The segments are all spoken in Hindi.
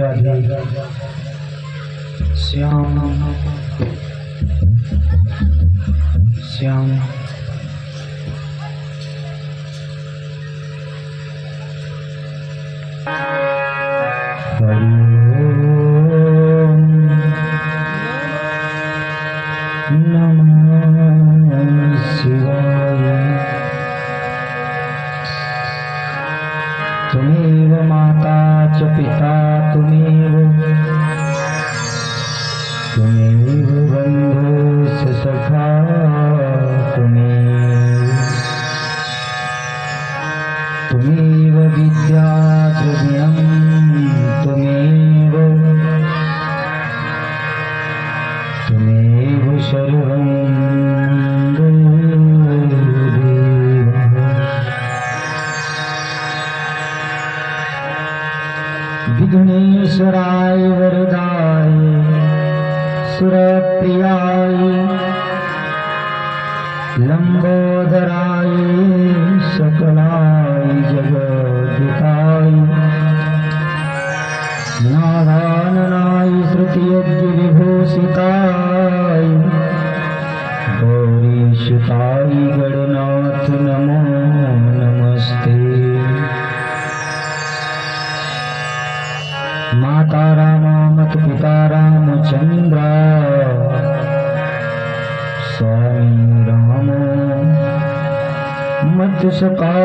राधे श्याम श्याम तुमेव माता च पिता तुमेव बन्धुश्च सखा तुमेव विद्या द्रव्यं तुमेव सर्वं विघ्नेश्वराय वरदाय सुरप्रियाय लंबोदराय सकलाय जगद्दिताय नारायणाय श्रुतियज्ञ विभूषिताय गौरीसुताय गणनाथ नमो नमस्ते। माता रामा मत पिता रामचंद्र स्वामी रामो मत सखा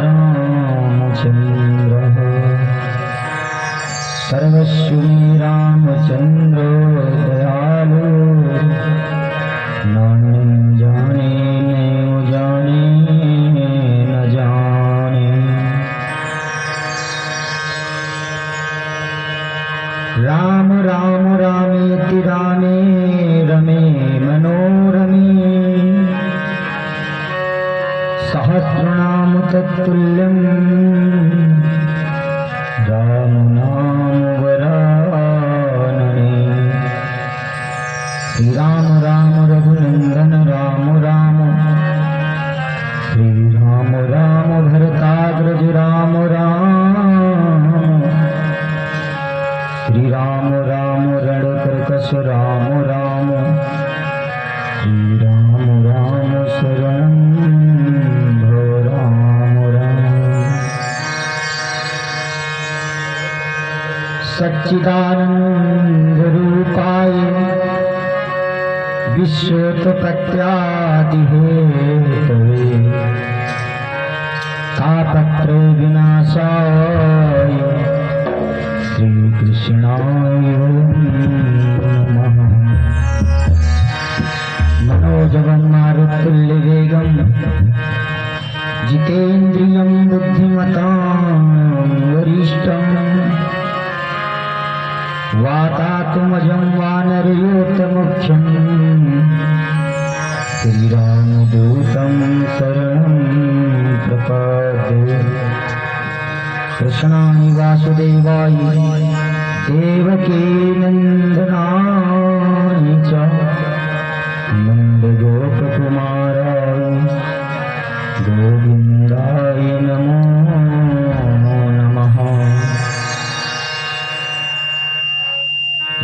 रामचंद्र सर्वस्वी रामचंद्र दयालु नान्य जाने न जाने न जाने। राम राम रामेति रामे रमे मनोरमे सहस्रनाम तत्तुल्यं राम नाम वरानने। श्री राम राम रघुनंदन राम राम श्री राम राम भरताग्रज राम राम श्री राम राम रणकर्कश राम राम श्री राम राम शरणं भो राम राम। सच्चिदानंद रूपाय विश्वोत्पत्त्यादि हेतवे तापत्रय विनाशाय श्री कृष्णाय नमः। मनोजवं मारुततुल्यवेगं जितेन्द्रियं बुद्धिमतां वरिष्ठं वातात्मजं वानरयूथमुख्यं श्रीरामदूतं शरणं प्रपद्ये। कृष्णाय वासुदेवाय देवकी नंदनाय च नन्दगोपकुमाराय गोविन्दाय नमो नमः।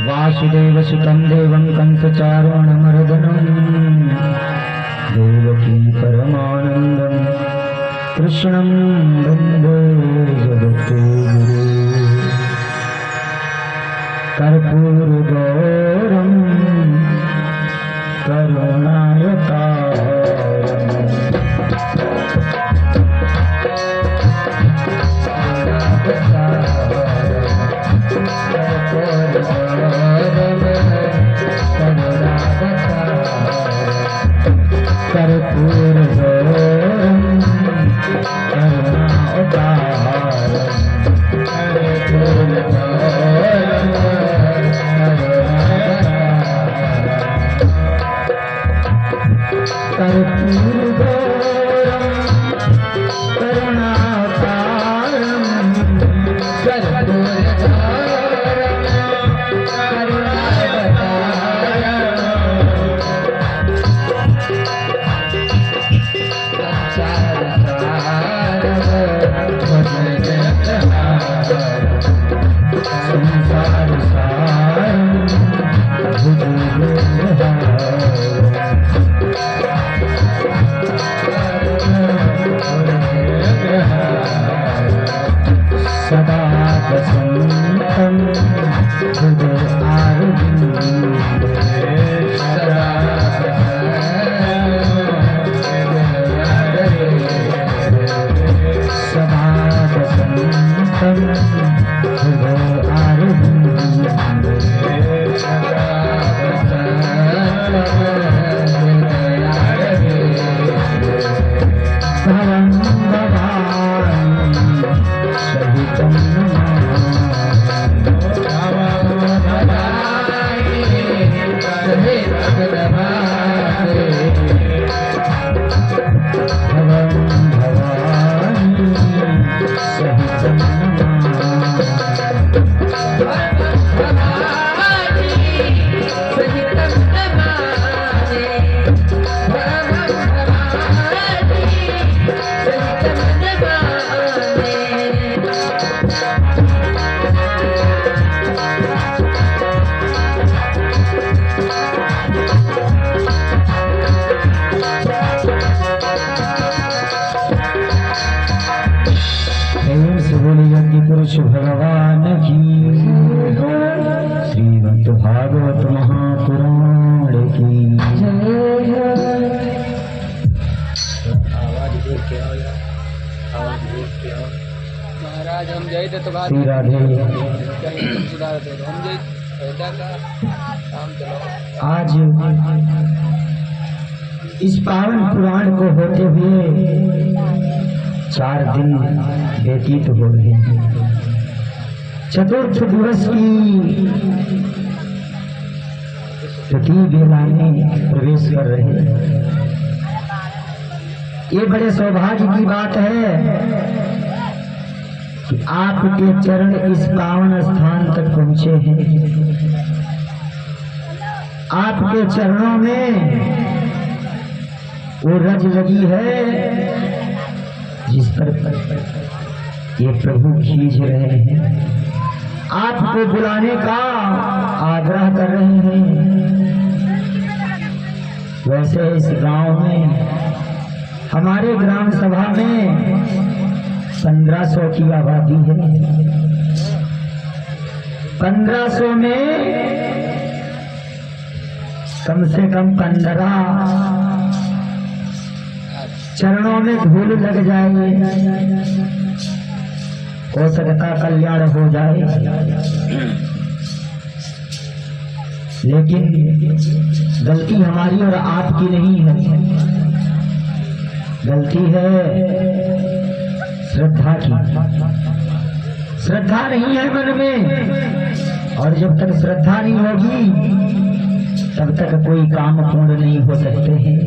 वासुदेवसुतं देवं कंसचारणमर्दनं देवकी परमानन्दं कृष्णं वन्दे जगद्गुरुं। कर्पूरगौरं करुणावतारम् की महाराज हम जाए थे तो बात श्री राधे। सुधार थे हम जाए का काम चलाओ। आज इस पावन पुराण को होते हुए 4 दिन व्यतीत हो रहे हैं। चतुर्थ दिवस की तृतीय बेला में प्रवेश कर रहे हैं। ये बड़े सौभाग्य की बात है कि आपके चरण इस पावन स्थान तक पहुंचे हैं। आपके चरणों में वो रज लगी है जिस पर ये प्रभु खींच रहे हैं, आपको बुलाने का आग्रह कर रहे हैं। वैसे इस गांव में, हमारे ग्राम सभा में 1500 की आबादी है। 1500 में कम से कम 15 चरणों में धूल लग जाए, हो सकता कल्याण हो जाए। लेकिन गलती हमारी और आपकी नहीं है, गलती है श्रद्धा की। श्रद्धा नहीं है मन में, और जब तक श्रद्धा नहीं होगी तब तक कोई काम पूर्ण नहीं हो सकते हैं।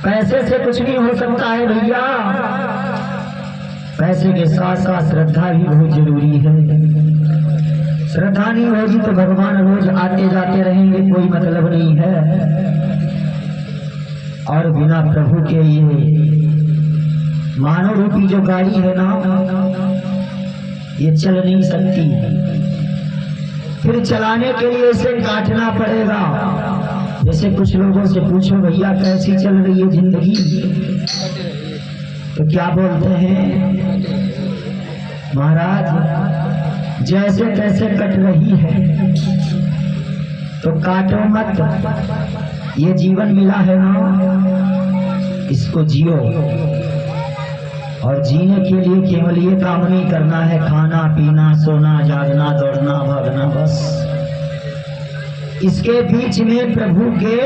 पैसे से कुछ नहीं हो सकता है भैया, पैसे के साथ साथ श्रद्धा भी बहुत जरूरी है। श्रद्धा नहीं होगी तो भगवान रोज आते जाते रहेंगे, कोई मतलब नहीं है। और बिना प्रभु के ये मानव रूपी जो गाड़ी है ना, ये चल नहीं सकती। फिर चलाने के लिए इसे काटना पड़ेगा। जैसे कुछ लोगों से पूछो भैया कैसी चल रही है जिंदगी, तो क्या बोलते हैं, महाराज जैसे तैसे कट रही है। तो काटो मत, ये जीवन मिला है ना, इसको जियो। और जीने के लिए केवल ये काम नहीं करना है, खाना पीना सोना जागना दौड़ना भागना, बस। इसके बीच में प्रभु के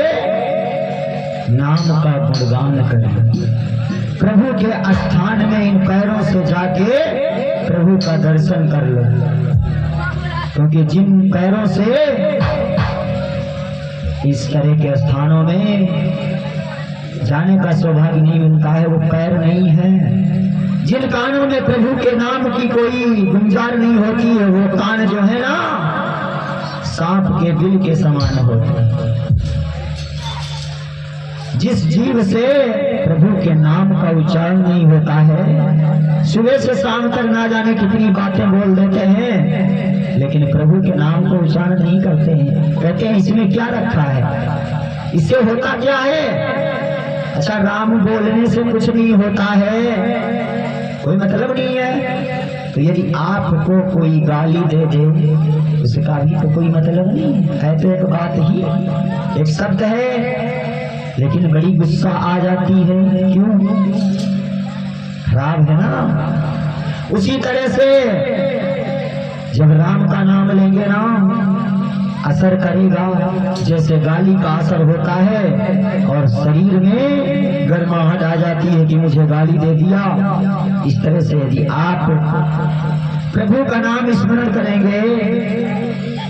नाम का गुणगान करना, प्रभु के स्थान में इन पैरों से जाके प्रभु का दर्शन कर लो। क्योंकि जिन पैरों से इस तरह के स्थानों में जाने का सौभाग्य नहीं मिलता है, वो पैर नहीं है। जिन कानों में प्रभु के नाम की कोई गुंजार नहीं होती है, वो कान जो है ना सांप के बिल के समान होते हैं। जिस जीव से प्रभु के नाम का उच्चारण नहीं होता है, सुबह से शाम तक ना जाने कितनी बातें बोल देते हैं, लेकिन प्रभु के नाम को उच्चारण नहीं करते हैं। कहते हैं इसमें क्या रखा है, इससे होता क्या है। अच्छा, राम बोलने से कुछ नहीं होता है, कोई मतलब नहीं है। तो यदि आपको कोई गाली दे दे, उसका भी तो कोई मतलब नहीं है। तो एक बात ही, एक शब्द है, लेकिन बड़ी गुस्सा आ जाती है। क्यों? खराब है ना। उसी तरह से जब राम का नाम लेंगे ना, असर करेगा जैसे गाली का असर होता है, और शरीर में गर्माहट आ जाती है कि मुझे गाली दे दिया। इस तरह से यदि आप प्रभु का नाम स्मरण करेंगे,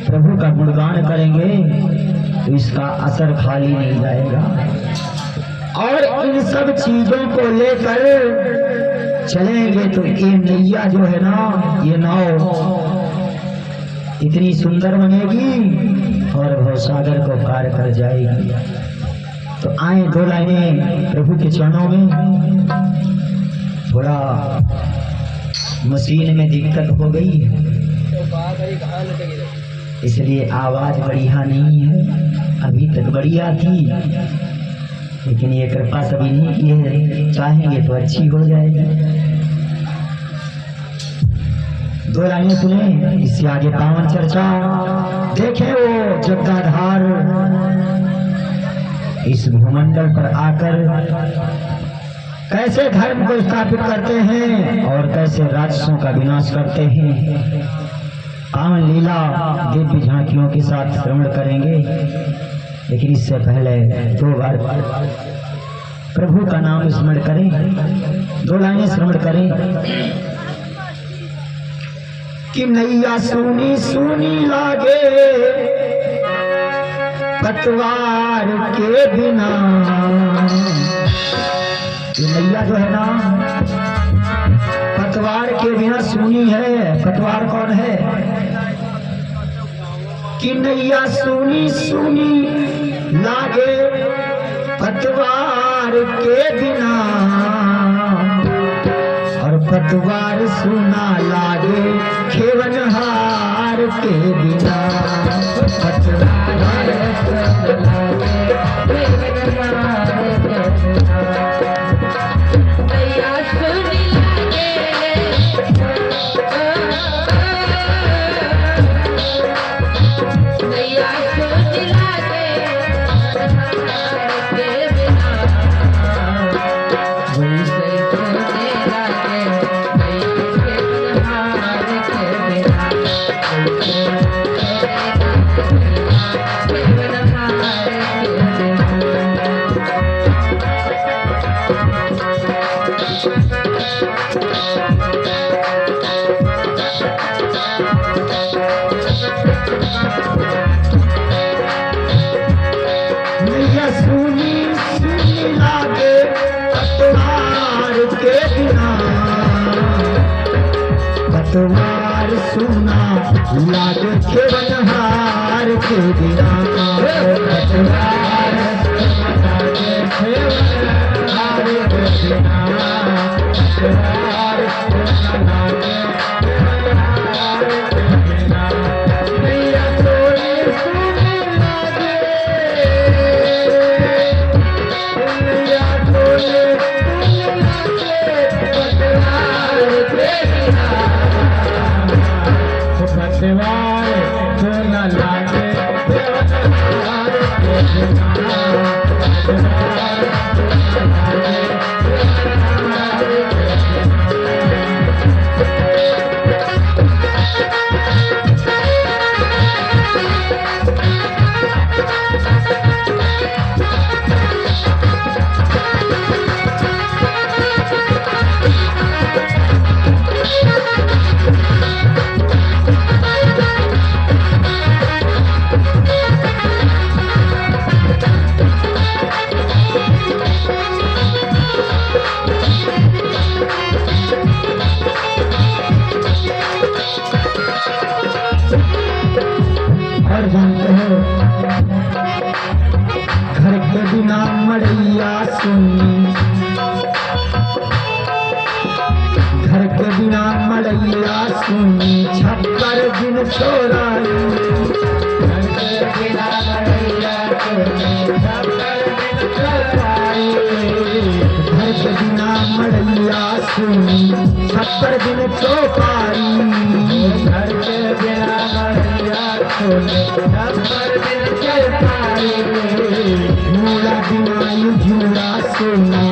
प्रभु का गुणगान करेंगे, तो इसका असर खाली नहीं जाएगा। और इन सब चीजों को लेकर चलेंगे तो ये नैया जो है ना, ये नाव इतनी सुंदर बनेगी और भवसागर को पार कर जाएगी। तो आए 2 लाइनें प्रभु के चरणों में। थोड़ा मशीन में दिक्कत हो गई है, इसलिए आवाज बढ़िया नहीं है। अभी तक बढ़िया थी, लेकिन ये कृपा सभी नहीं की है, चाहेंगे तो अच्छी हो जाएगी। 2 लाइनें सुने, इससे आगे पावन चर्चा। देखे वो जगदाधार इस भूमंडल पर आकर कैसे धर्म को स्थापित करते हैं और कैसे राक्षसों का विनाश करते हैं। पावन लीला दिव्य झांकियों के साथ श्रवण करेंगे, लेकिन इससे पहले 2 बार प्रभु का नाम स्मरण करें, 2 लाइनें श्रवण करें कि नैया सुनी सुनी लागे पतवार के बिना। ये नैया जो है ना पतवार के बिना सुनी है। पतवार कौन है? कि नैया सुनी सुनी लागे पतवार के बिना, और पतवार सुना लागे खेवनहार के बिना। पतवार पतवार सुना लागे खेवनहार के बिना। पतवार लागे खेवनहार के बिना। पतवार सुना लागे खेवनहार के बिना। नैया तोरी सुनी लागे, नैया तोरी सुनी लागे पतवार के बिना। पतवार सुना लागे खेवनहार के बिना। पतवार सुना लागे खेवनहार के घर के बिना मड़ैया सुनी, घर के बिना मड़ैया सुनी 56 दिन छोड़ाई। घर के बिना मड़ैया सुनी 56 दिन छोड़ाई। घर के बिना मड़ैया सुनी 56 दिन चौपाई। घर के बिना मड़ैया सुनी 56 दिन चौपाई। झूला बिना यू झूला सोना,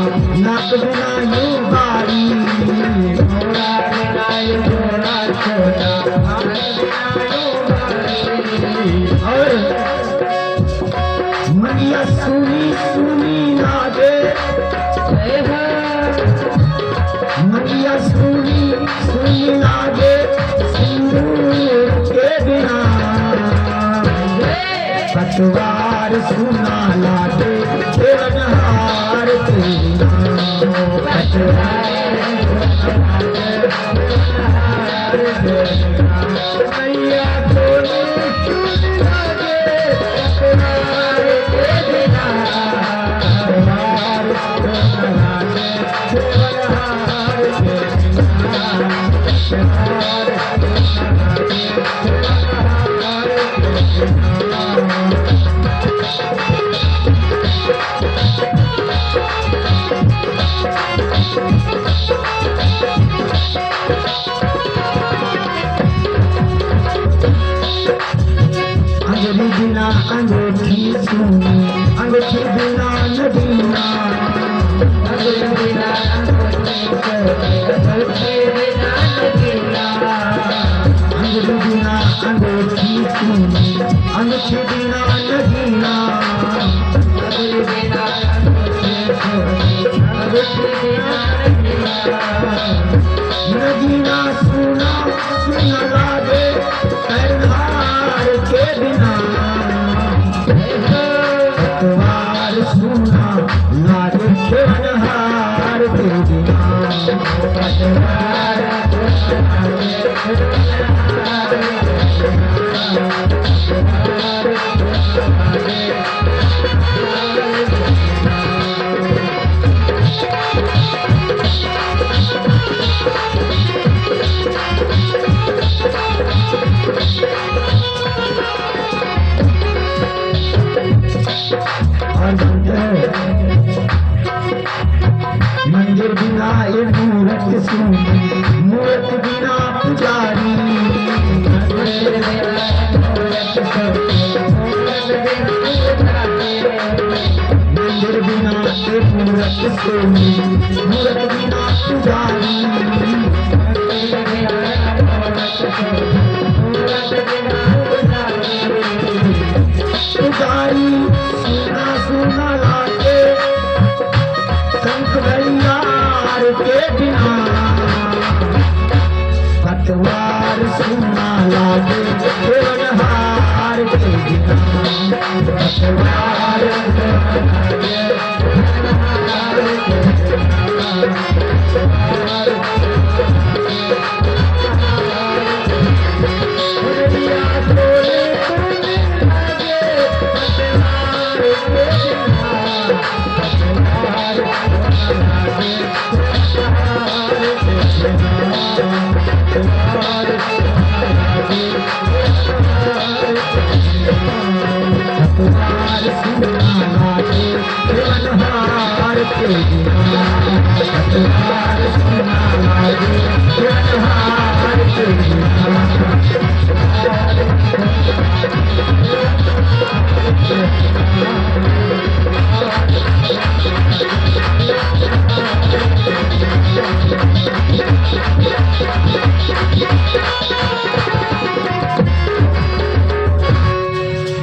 नाक बिना यू बारी। झूला बिना यू झूला सोना, नाक बिना यू बारी। और मनिया सुनी सुनी लागे, मनिया सुनी सुनी लागे सिंदूर के बिना। पतवार सुना लागे खेवनहार के बिना। पतवार सुना लागे खेवनहार के बिना। नैया तोरी सुनी लागे पतवार के बिना। पतवार सुना लागे खेवनहार के बिना। पतवार सुना लागे खेवनहार के बिना। अंगूठी बिना अंगूठी सुनी, अंगूठी बिना नगीना अंगूठी बिना अंगूठी बिना अंगूठी सुनी अंगूठी बिना नगीना अंगूठी बिना अंगूठी बिना नगीना सुना सुना लागे करनार के बिना पतवार सुना लागे करनार के बिना पतवार मंदिर बिना ये मूर्त सुनी मूर्त बिना पुजारी मंदिर बिना ये मूर्त सुनी मूर्त बिना पुजारी पुजारी सुना सुना लागे शंख भैयार के बिना पतवार सुना लागे हार के बिना पतवार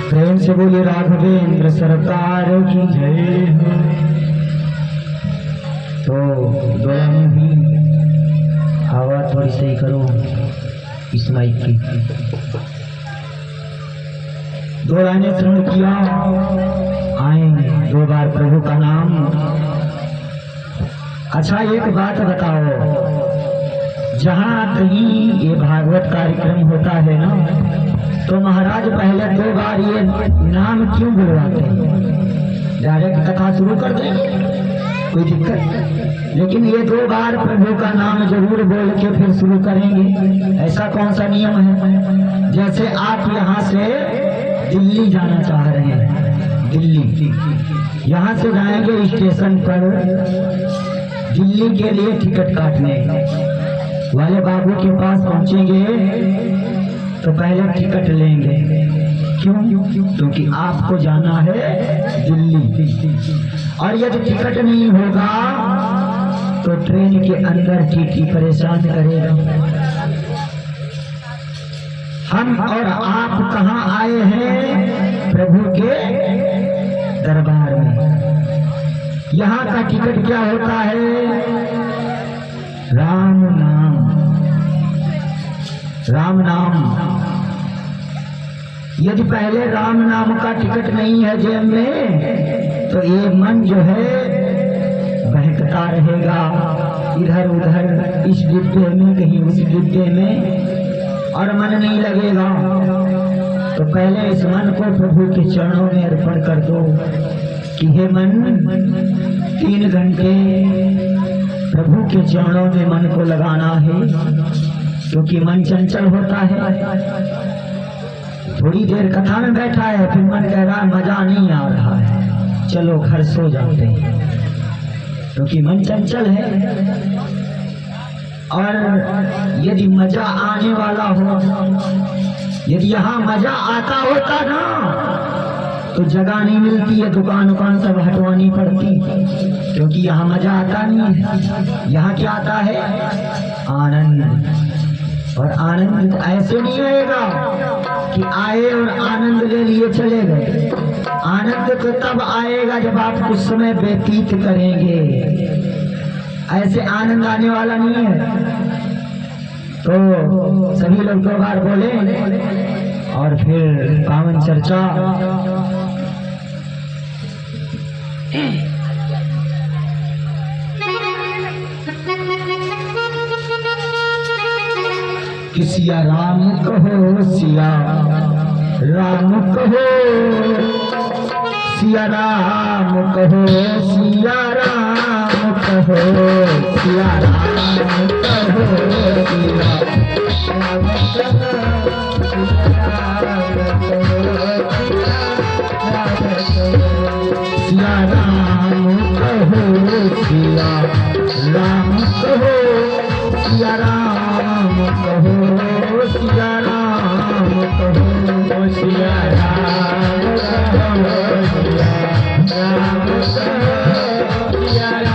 प्रेम से बोले राघवेंद्र सरकार की जय हो। तो दोनों में भी हवा थोड़ी सही करो इस माइक की। दो लाइनें श्रवण किया, आए 2 बार प्रभु का नाम। अच्छा एक बात बताओ, जहाँ कहीं ये भागवत कार्यक्रम होता है ना, तो महाराज पहले 2 बार ये नाम क्यों बुलवाते हैं? डायरेक्ट कथा शुरू कर दे, कोई दिक्कत, लेकिन ये 2 बार प्रभु का नाम जरूर बोल के फिर शुरू करेंगे। ऐसा कौन सा नियम है? जैसे आप यहाँ से दिल्ली जाना चाह रहे हैं, दिल्ली, यहाँ से जाएंगे स्टेशन पर, दिल्ली के लिए टिकट काटने वाले बाबू के पास पहुँचेंगे तो पहले टिकट लेंगे। क्यों? क्योंकि आपको जाना है दिल्ली, और यदि टिकट नहीं होगा तो ट्रेन के अंदर टीटी परेशान करेगा। हम और आप कहाँ आए हैं? प्रभु के दरबार में। यहाँ का टिकट क्या होता है? राम नाम, राम नाम। यदि पहले राम नाम का टिकट नहीं है जेब में, तो ये मन जो है बहकता रहेगा इधर उधर, इस डिब्बे में कहीं उस डिब्बे में, और मन नहीं लगेगा। तो पहले इस मन को प्रभु के चरणों में अर्पण कर दो कि हे मन, 3 घंटे प्रभु के चरणों में मन को लगाना है, क्योंकि मन चंचल होता है। थोड़ी देर कथा में बैठा है, फिर मन कह रहा है मजा नहीं आ रहा है, चलो घर सो जाते हैं, क्योंकि मन चंचल है। और यदि मजा आने वाला हो, यदि यहाँ मजा आता होता ना, तो जगह नहीं मिलती है, दुकान उकान सब हटवानी पड़ती, क्योंकि यहाँ मजा आता नहीं है। यहाँ क्या आता है? आनंद। और आनंद ऐसे नहीं आएगा कि आए और आनंद ले लिए चले गए। आनंद तो तब आएगा जब आप कुछ समय व्यतीत करेंगे, ऐसे आनंद आने वाला नहीं है। तो सभी लोग 2 बार बोले और फिर पावन चर्चा। कि सिया राम कहो, सिया राम कहो, सिया राम कहो, सिया राम कहो, सिया राम कहो, सिया राम कहो, सिया राम कहो, सिया राम कहो, सिया राम कहो, सिया राम कहो, सिया राम कहो, सिया राम कहो, सिया राम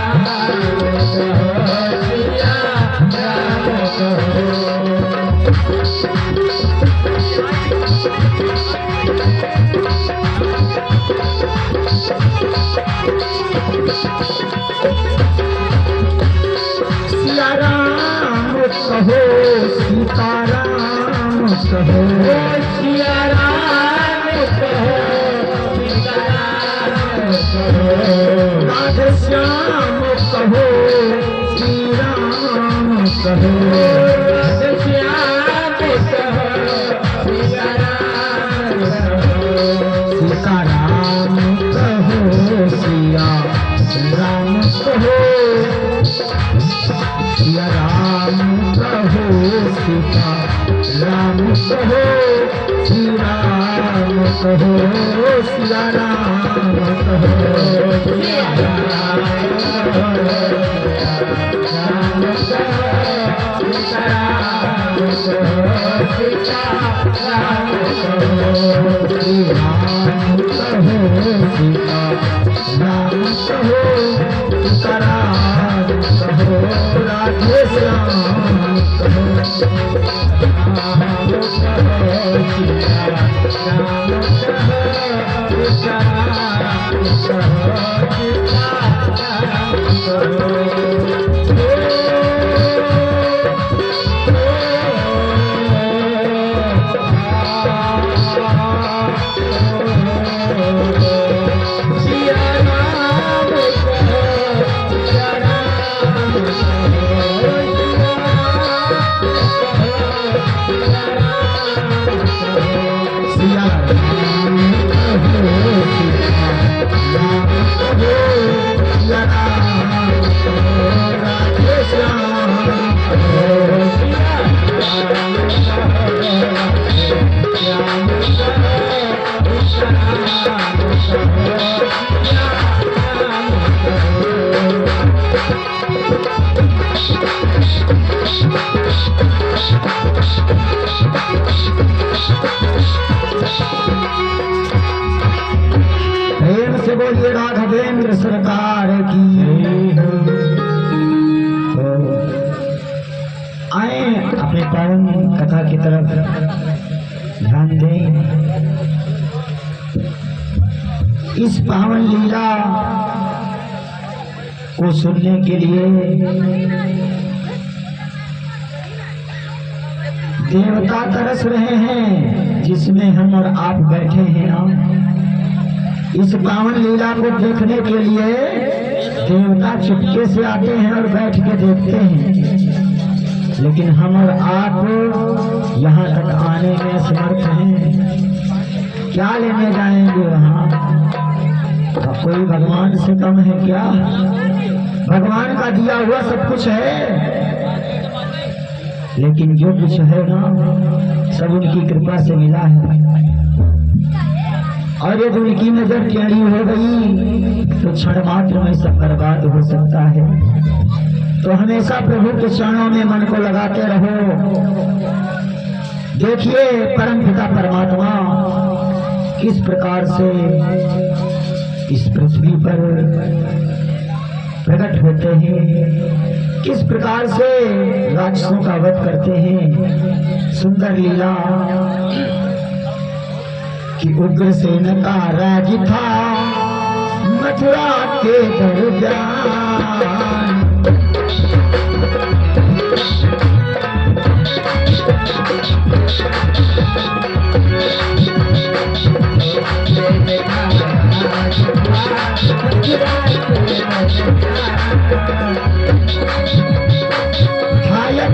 कहो, सिया राम कहो। सिया राम कहो, सीताराम कहो, सिया राम कहो, सीताराम कहो, राधे श्याम कहो, श्री राम कहो, राधे श्याम कहो, सिया राम कहो, सीताराम कहो, सिया राम कहो, सिया राम कहो, सीता राम कहो, श्री राम कहो, सिया राम कहो, सिया राम कहो, राम कहो, सीता राम कहो, सीता राम कहो, श्री राम कहो, सीता राम कहो, सीता राम कहो, राधे श्याम कहो, राम कहो, सीता राम कहो, सीता राम कहो, सीता राम कहो। प्रेम से बोलिए राघवेंद्र सरकार की। तो आए अपने पावन कथा की तरफ ध्यान दें। इस पावन लीला को सुनने के लिए देवता तरस रहे हैं, जिसमें हम और आप बैठे हैं ना। इस पावन लीला को देखने के लिए देवता चुपके से आते हैं और बैठ के देखते हैं, लेकिन हम और आप यहाँ तक आने में समर्थ हैं। क्या लेने जाएंगे वहाँ? अब कोई भगवान से कम है क्या? भगवान का दिया हुआ सब कुछ है, लेकिन जो कुछ है ना सब उनकी कृपा से मिला है। और यदि उनकी नजर टेढ़ी हो गई तो क्षण मात्र में सब बर्बाद हो सकता है। तो हमेशा प्रभु के चरणों में मन को लगाते रहो। देखिए परम पिता परमात्मा किस प्रकार से इस पृथ्वी पर प्रकट होते हैं, किस प्रकार से राक्षसों का वध करते हैं। सुंदर लीला कि उग्रसेन का राज था मथुरा के दरमियान।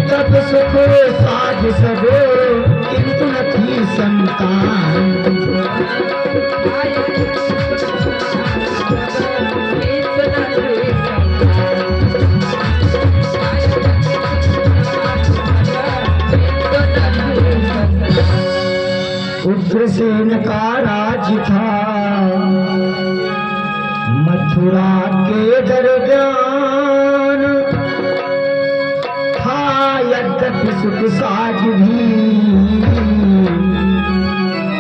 तब सुख साज सबो किंतु न थी संतान। उग्रसेन का राज था मथुरा के दरमियान। था यद्यपि सुख साज भी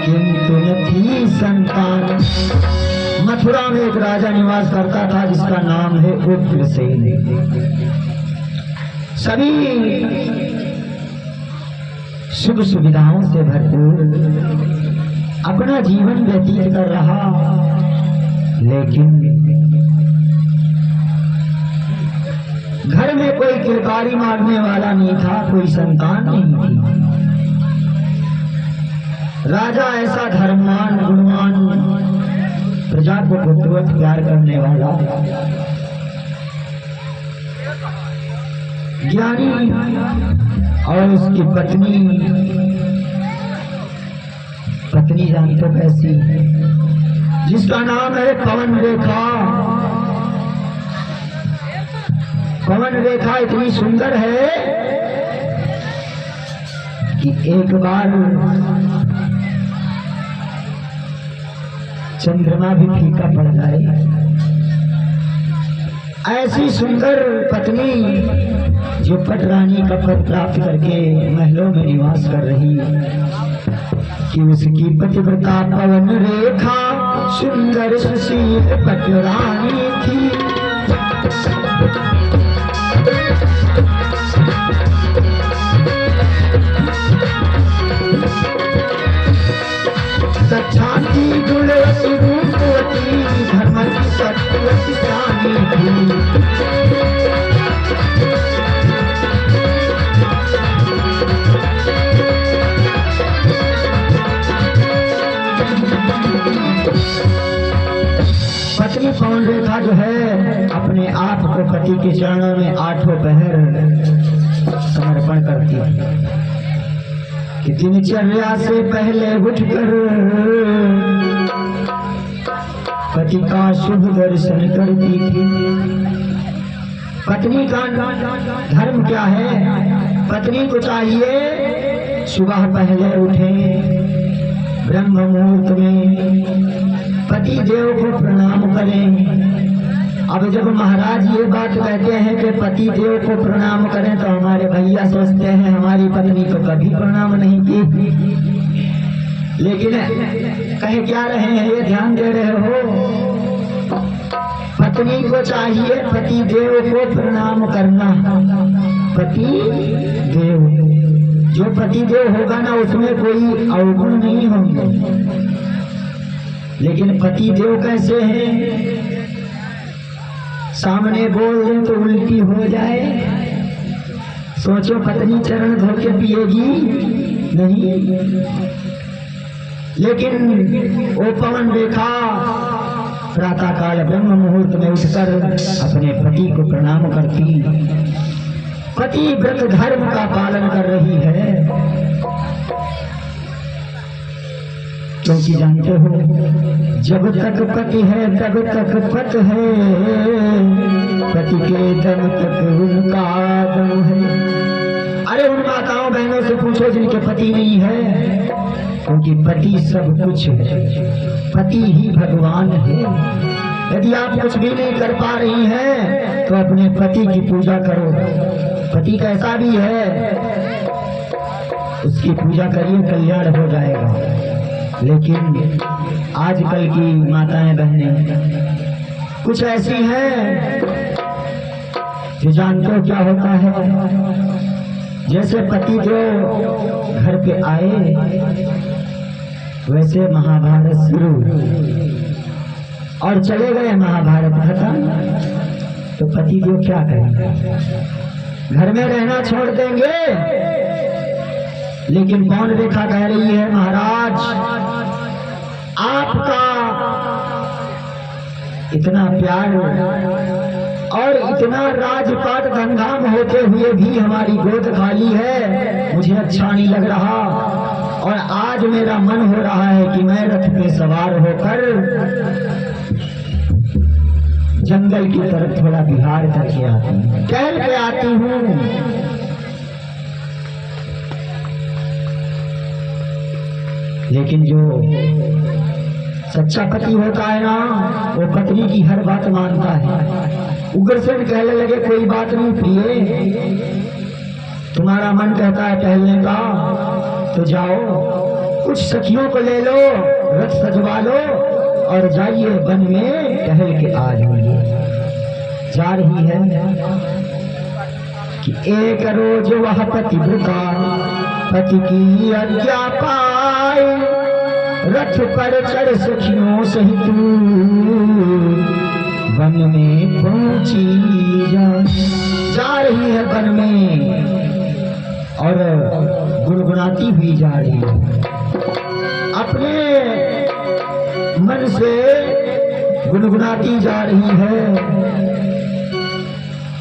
किंतु न थी संतान। मथुरा में एक राजा निवास करता था जिसका नाम है उग्रसेन। सभी सुख सुविधाओं से भरपूर अपना जीवन व्यतीत कर रहा, लेकिन घर में कोई किरकारी मारने वाला नहीं था, कोई संतान नहीं थी। राजा ऐसा धर्मवान गुणवान प्रजा को पुत्रवत प्यार करने वाला ज्ञानी, और उसकी पत्नी जानते कैसी, जिसका नाम है पवन रेखा। पवन रेखा इतनी सुंदर है कि एक बार चंद्रमा भी फीका पड़ जाए। ऐसी सुंदर पत्नी जो पटरानी का पद प्राप्त करके महलों में निवास कर रही, कि उसकी पतिव्रता पवन रेखा सुंदर सुशील पटरानी थी। सच्छांति गुणवती रूपवती धर्मवती सत्यवती प्राणी थी। पत्नी पवन रेखा जो है अपने आप को पति के चरणों में 8 पहर समर्पण करती है कि दिनचर्या से पहले उठकर पति का शुभ दर्शन करती थी। पत्नी का धर्म क्या है? पत्नी को चाहिए सुबह पहले उठे, ब्रह्म मुहूर्त में पति देव को प्रणाम करें। अब जब महाराज ये बात कहते हैं कि पति देव को प्रणाम करें, तो हमारे भैया सोचते हैं हमारी पत्नी तो कभी प्रणाम नहीं की। लेकिन कहे क्या रहे हैं, ये ध्यान दे रहे हो? पत्नी को चाहिए पति देव को प्रणाम करना। पति देव, जो पति देव होगा ना उसमें कोई अवगुण नहीं होंगे। लेकिन पति देव कैसे हैं? सामने बोल दें तो उल्टी हो जाए। सोचो पत्नी चरण धो के पिएगी नहीं। लेकिन वो पवन रेखा प्रातः काल ब्रह्म मुहूर्त में उठकर अपने पति को प्रणाम करती, पति व्रत धर्म का पालन कर रही है। क्योंकि जानते हो जब तक पति है तब तक पत है, पति के दम तक उनका दम है। अरे उन माताओं बहनों से पूछो जिनके पति नहीं है, क्योंकि पति सब कुछ है, पति ही भगवान है। यदि आप कुछ भी नहीं कर पा रही हैं तो अपने पति की पूजा करो। पति कैसा भी है उसकी पूजा करिए, कल्याण हो जाएगा। लेकिन आजकल की माताएं बहनें कुछ ऐसी हैं जो जानते हो क्या होता है। जैसे पति जो घर पे आए वैसे महाभारत शुरू और चले गए, महाभारत खत्म। तो पति जो क्या करेंगे, घर में रहना छोड़ देंगे। लेकिन कौन रेखा कह रही है, महाराज आपका इतना प्यार और इतना राजपाट धमधाम होते हुए भी हमारी गोद खाली है, मुझे अच्छा नहीं लग रहा। और आज मेरा मन हो रहा है कि मैं रथ पे सवार होकर जंगल की तरफ थोड़ा बिहार करके आती हूँ, टहल के आती हूँ। लेकिन जो सच्चा पति होता है ना, वो पत्नी की हर बात मानता है। उग्रसेन कहने लगे कोई बात नहीं प्रिय, तुम्हारा मन कहता है टहलने का तो जाओ, कुछ सखियों को ले लो, रथ सजवा लो और जाइए वन में टहल के आ जाइए। जा रही है कि एक रोज वह पतिव्रता पति की आज्ञा पाए, रथ पर चढ़ सखियों सहित वन में पहुंची जा रही है वन में और गुनगुनाती हुई जा रही है। अपने मन से गुनगुनाती जा रही है,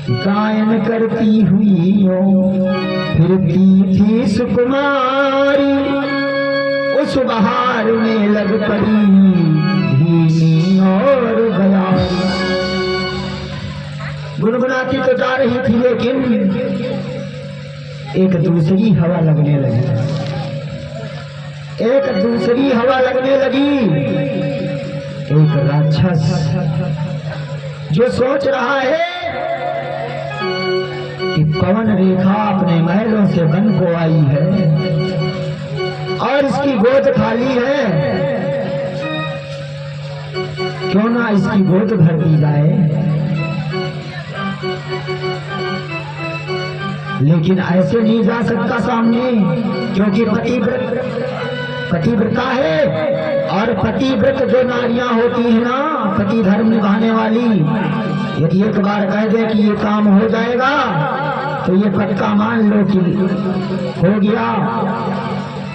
गायन करती हुई फिरती थी सुकुमारी, उस बहार में लग पड़ी धीमी और गयारी। गुनगुनाती तो जा रही थी लेकिन एक दूसरी हवा लगने लगी, एक दूसरी हवा लगने लगी। एक राक्षस जो सोच रहा है कि पवन रेखा अपने महलों से वन को आई है और इसकी गोद खाली है, क्यों ना इसकी गोद भर दी जाए। लेकिन ऐसे नहीं जा सकता सामने, क्योंकि पतिव्रता है। और पतिव्रत जो नारियां होती है ना, पति धर्म निभाने वाली, यदि एक बार कह दे कि ये काम हो जाएगा तो ये पक्का मान लो कि हो गया।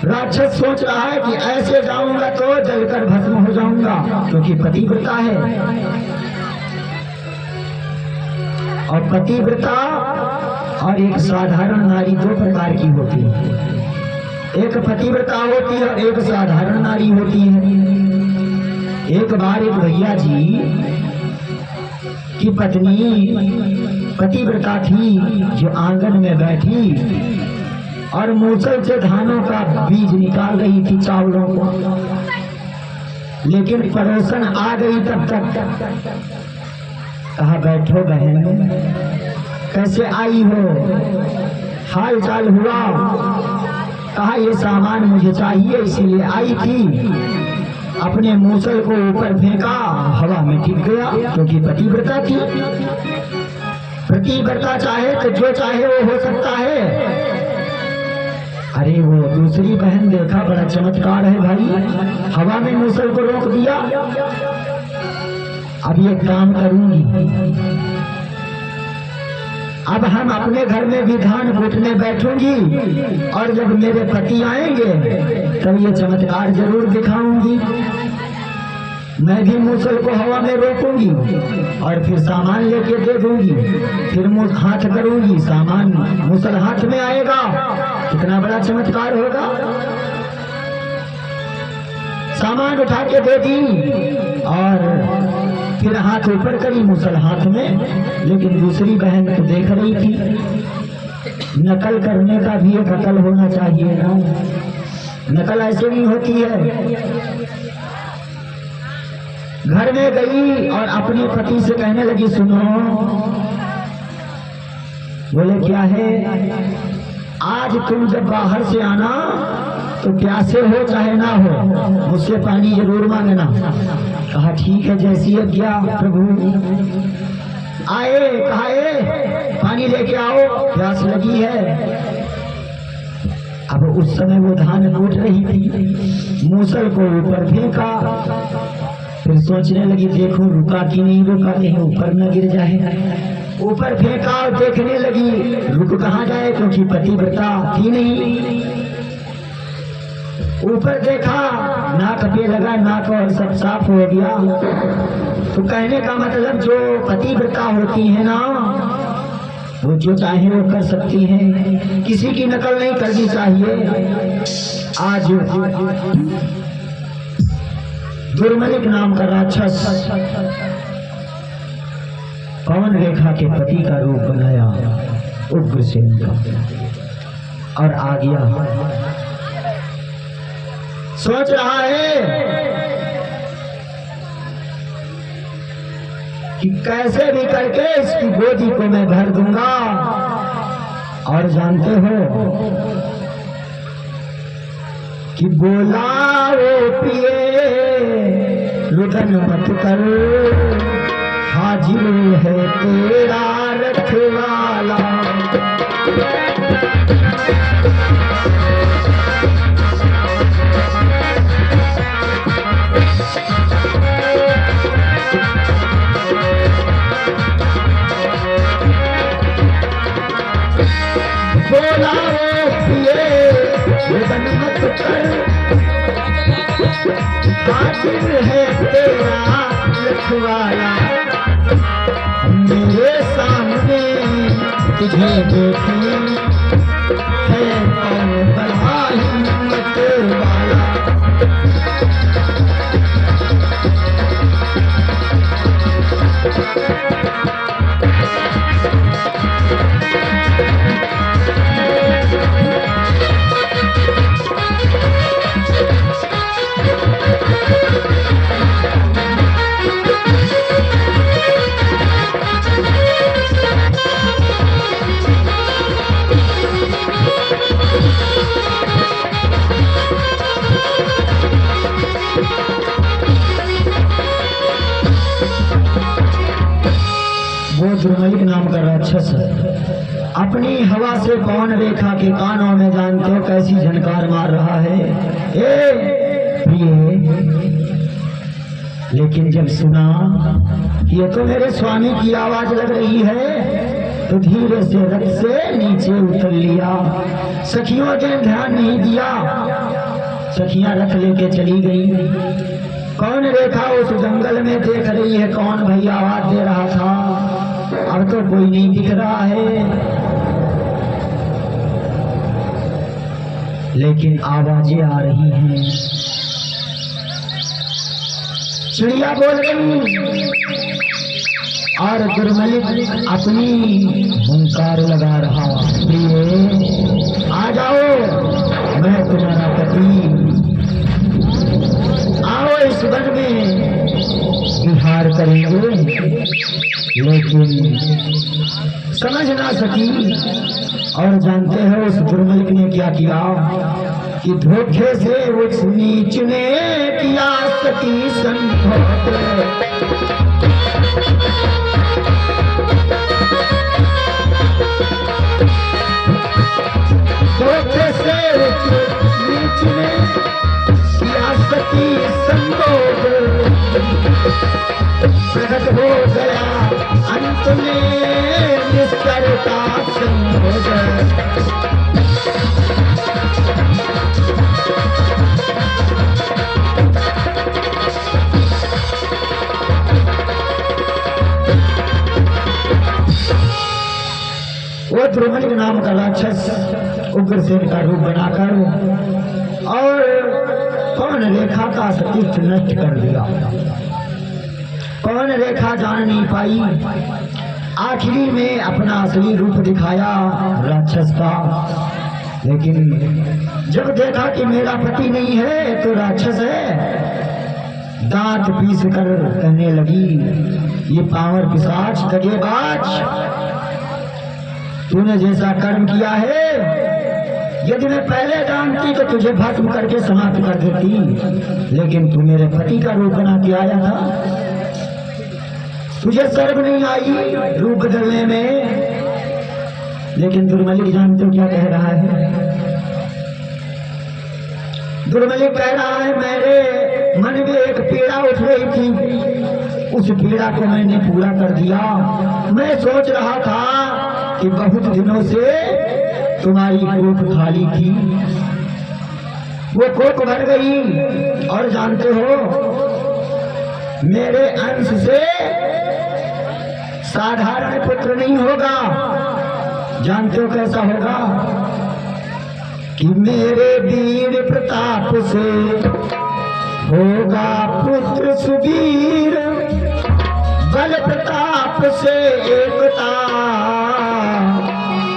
राक्षस सोच रहा है कि ऐसे जाऊंगा तो जलकर भस्म हो जाऊंगा, क्योंकि पतिव्रता है। और पतिव्रता और एक साधारण नारी दो प्रकार की होती है, एक पतिव्रता होती है और एक साधारण नारी होती है। एक बार एक भैया जी की पत्नी पतिव्रता थी जो आंगन में बैठी और मूसल से धानों का बीज निकाल रही थी, चावलों को। लेकिन पड़ोसन आ गई तब तक, कहा बैठो बहन, कैसे आई हो, हाल चाल हुआ। कहा ये सामान मुझे चाहिए इसीलिए आई थी। अपने मूसल को ऊपर फेंका, हवा में टिक गया, क्योंकि पतिव्रता थी। पतिव्रता चाहे तो जो चाहे वो हो सकता है। अरे वो दूसरी बहन देखा, बड़ा चमत्कार है भाई, हवा में मूसल को रोक दिया। अब ये काम करूंगी, अब हम अपने घर में भी धान कूटने बैठूंगी और जब मेरे पति आएंगे तब ये चमत्कार जरूर दिखाऊंगी। मैं भी मूसल को हवा में रोकूंगी और फिर सामान लेके दे दूंगी, फिर हाथ करूंगी, सामान मूसल हाथ में आएगा। कितना बड़ा चमत्कार होगा। सामान उठा के दे दी और फिर हाथ ऊपर करी, मूसल हाथ में। लेकिन दूसरी बहन तो देख रही थी। नकल करने का भी एक अकल होना चाहिए ना, नकल ऐसे नहीं होती है। घर में गई और अपने पति से कहने लगी, सुनो। बोले क्या है, आज तुम जब बाहर से आना तो प्यासे हो चाहे ना हो मुझसे पानी जरूर मांगना। कहा ठीक है, जैसी आज्ञा प्रभु। आए, कहा पानी लेके आओ, प्यास लगी है। अब उस समय वो धान कूट रही थी, मूसल को ऊपर फेंका, फिर सोचने लगी देखो रुका कि नहीं रुका, कहीं ऊपर न गिर जाए। ऊपर फेंका और देखने लगी रुक कहाँ जाए, क्योंकि पतिव्रता थी नहीं। ऊपर देखा, नाक पे लगा, नाक और सब साफ हो गया। तो कहने का मतलब जो पतिव्रता होती है ना, वो जो चाहे वो कर सकती हैं, किसी की नकल नहीं करनी चाहिए। आज दुर्मलिक नाम का राक्षस पवन रेखा के पति का रूप बनाया उग्रसेन का, और आ गया। सोच रहा है कि कैसे भी करके इसकी गोदी को मैं भर दूंगा। और जानते हो कि बोला वो पिए रुदन मत कर, हाजिर है तेरा रखवाला। बोला वो पिए रुदन मत कर, हाजिर है तेरा रखवाला। मेरे सामने तुझे देखी है कौन बड़ा हिम्मत वाला। दुर्मलिक नाम का राक्षस अपनी हवा से पवन रेखा के कानों में जानते हो कैसी झनकार मार रहा है। लेकिन जब सुना ये तो मेरे स्वामी की आवाज लग रही है, तो धीरे से रथ से नीचे उतर लिया। सखियों ने ध्यान नहीं दिया, सखियां रथ लेके चली गई। कौन रेखा उस जंगल में देख रही है कौन भैया आवाज दे रहा था, अब तो कोई नहीं दिख रहा है, लेकिन आवाजें आ रही हैं। चिड़िया बोल गई और दुर्मलिक अपनी हुंकार लगा रहा, प्रिय आ जाओ, मैं तुम्हारा पति, आओ इस वन में विहार करेंगे। लेकिन समझ ना सकी। और जानते हो उस दुर्मलिक ने क्या किया कि धोखे से उस नीच ने किया सती संभोग। धोखे से नीच ने किया सती संभोग। प्रकट हो गया अंत में निस्तर का संभोग। वो दुर्मलिक नाम का राक्षस उग्रसेन का रूप बनाकर और कौन रेखा का अस्तित्व नष्ट कर दिया। कौन रेखा जान नहीं पाई, आखिरी में अपना असली रूप दिखाया राक्षस का। लेकिन जब देखा कि मेरा पति नहीं है तो राक्षस है, दांत पीस कर कहने लगी, ये पावर पिशाच दगेबाज, तूने जैसा कर्म किया है यदि मैं पहले जानती तो तुझे भस्म करके समाप्त कर देती, लेकिन तू मेरे पति का रूप बना के आया था। तुझे शर्म नहीं आई रूप बदलने में? लेकिन दुर्मलिक जानते हो क्या कह रहा है? दुर्मलिक कह रहा है मेरे मन में एक पीड़ा उठ रही थी, उस पीड़ा को मैंने पूरा कर दिया। मैं सोच रहा था कि बहुत दिनों से तुम्हारी कोख खाली थी, वो कोख भर गई। और जानते हो मेरे अंश से साधारण पुत्र नहीं होगा। जानते हो कैसा होगा? कि मेरे वीर प्रताप से होगा पुत्र सुवीर, बल प्रताप से एकता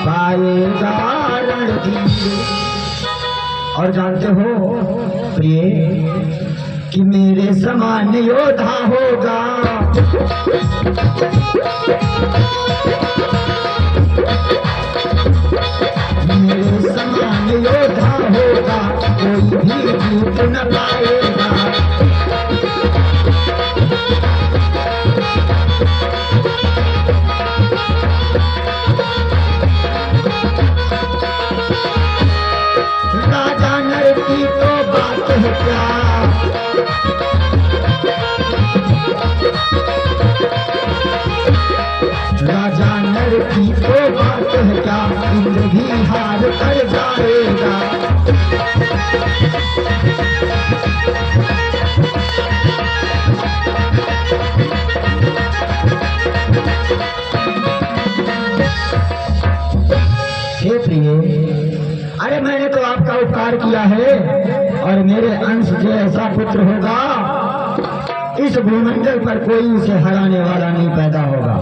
पाएगा रणधीर। और जानते हो प्रिय कि मेरे समान योद्धा होगा, मेरे समान योद्धा होगा, कोई भी जीत न पाएगा। राजा नर की तो बात है क्या, राजा नर की तो बात है क्या, इंद्र भी हार कर जाएगा। हे प्रिय, अरे मैंने तो आपका उपकार किया है और मेरे अंश जैसा पुत्र होगा, इस भूमंडल पर कोई उसे हराने वाला नहीं पैदा होगा।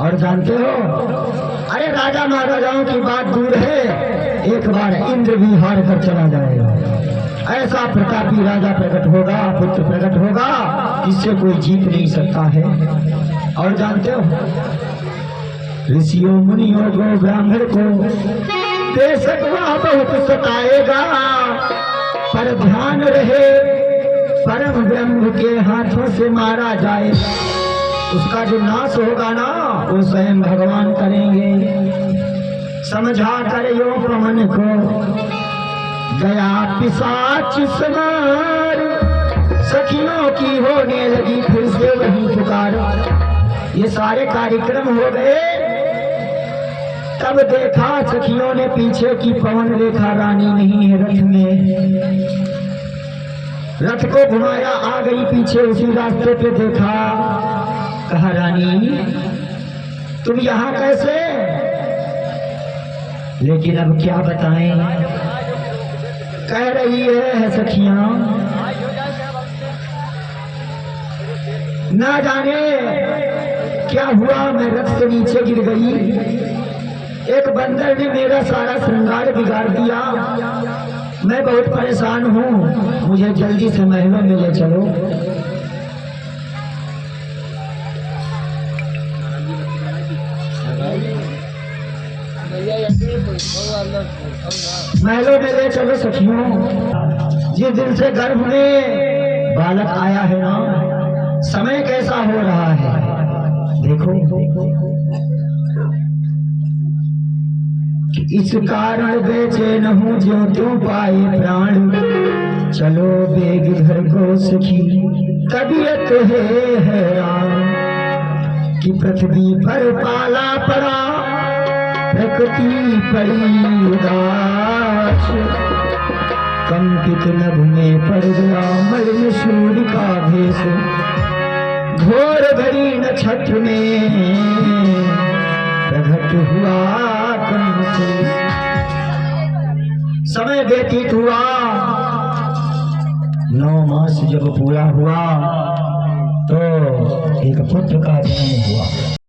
और जानते हो, अरे राजा महाराजाओं की बात दूर है, एक बार इंद्र भी हार कर चला जाएगा। ऐसा प्रतापी राजा प्रकट होगा, पुत्र प्रकट होगा, जिससे कोई जीत नहीं सकता है। और जानते हो ऋषियों मुनियों को ब्राह्मण को बेशक वह बहुत सताएगा, पर ध्यान रहे परम ब्रह्म के हाथों से मारा जाएगा। उसका जो नाश होगा ना, वो स्वयं भगवान करेंगे। समझा कर यो पवन को गया पिशाच समार, सखियों की होने लगी फिर से वही पुकार। ये सारे कार्यक्रम हो गए, तब देखा सखियों ने पीछे की पवन रेखा रानी नहीं है रथ में। रथ को घुमाया, आ गई पीछे उसी रास्ते पे देखा, कहा रानी तुम यहाँ कैसे? लेकिन अब क्या बताएं, कह रही है सखियां ना जाने क्या हुआ, मैं रथ से नीचे गिर गई। एक बंदर ने मेरा सारा श्रृंगार बिगाड़ दिया, मैं बहुत परेशान हूँ, मुझे जल्दी से महलों में ले चलो। महलों में ले चलो सखियों। जिस दिन से गर्भ में बालक आया है ना, समय कैसा हो रहा है देखो। इस कारण बेचैन हूँ जो तू पाए प्राण, चलो बेग घर को सखी तबीयत है हैरान। कि पृथ्वी पर पाला पड़ा प्रकृति पड़ी उदास, कंपित नभ में पड़ गया मलिन सूर्य का भेष। घोर घड़ी नक्षत्र में प्रकट हुआ कंस। समय व्यतीत हुआ, 9 मास जब पूरा हुआ तो एक पुत्र का जन्म हुआ।